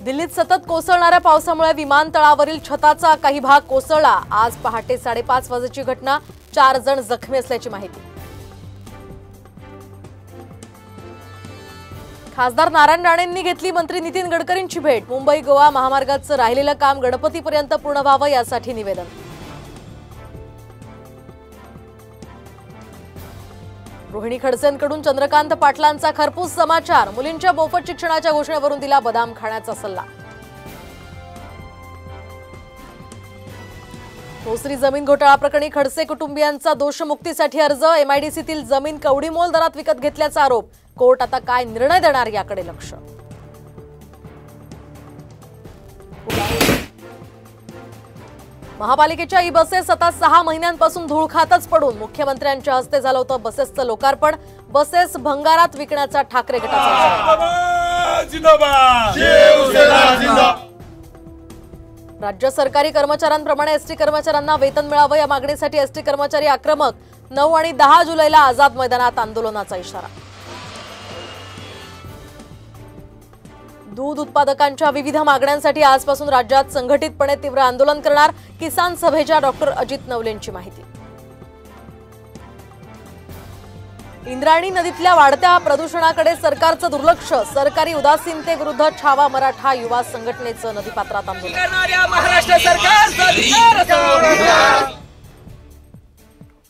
दिल्लीत सतत कोसळणाऱ्या पावसामुळे विमानतळावरील छताचा काही भाग कोसळला। आज पहाटे 5:30 वाजेची घटना। 4 जण जखमी असल्याची माहिती। खासदार नारायण राणेंनी घेतली मंत्री नितीन गडकरींची भेट। मुंबई गोवा महामार्गाचं राहिलेलं काम गणपतीपर्यंत पूर्ण व्हावं यासाठी निवेदन। रोहिणी खडसेंकडून चंद्रकांत पाटलांचा खरपूस समाचार। मुलींच्या मोफत शिक्षणाच्या घोषणेवरून दिला बदाम खाण्याचा सल्ला। भोसरी जमीन घोटाळा प्रकरणी खडसे कुटुंबियांचा दोषमुक्तीसाठी अर्ज। एमआयडीसीतील जमीन कवडीमोल दरात विकत घेतल्याचा आरोप। कोर्ट आता काय निर्णय देणार याकडे लक्ष। महापालिकेच्या ई बसेस आता 6 महिन्यांपासून धूळ खातच पडून मुख्यमंत्र्यांच्या हस्ते झालं होतं बसेसचं लोकार्पण। बसेस भंगारात विकण्याचा ठाकरे गटाचा राज्य सरकारी कर्मचाऱ्यांप्रमाणे एसटी कर्मचाऱ्यांना वेतन मिळावं या मागणीसाठी एसटी कर्मचारी आक्रमक। 9 आणि 10 जुलैला आझाद मैदानात आंदोलनाचा इशारा। दूध उत्पादकांच्या विविध मागण्यांसाठी आजपासून राज्यात संघटितपणे तीव्र आंदोलन करणार। किसान सभेच्या डॉक्टर अजित नवलेंची माहिती। इंद्रायणी नदीतल्या वाढत्या प्रदूषणाकडे सरकारचं दुर्लक्ष। सरकारी उदासीनतेविरुद्ध छावा मराठा युवा संघटनेचं नदीपात्रात आंदोलन।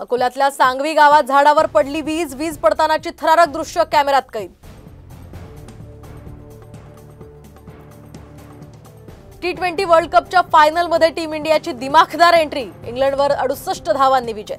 अकोल्यातल्या सांगवी गावात झाडावर पडली वीज। वीज पडतानाची थरारक दृश्य कॅमेऱ्यात कैद। T20 वर्ल्ड कपच्या फायनलमध्ये टीम इंडियाची दिमाखदार एंट्री। इंग्लंडवर 68 धावांनी विजय।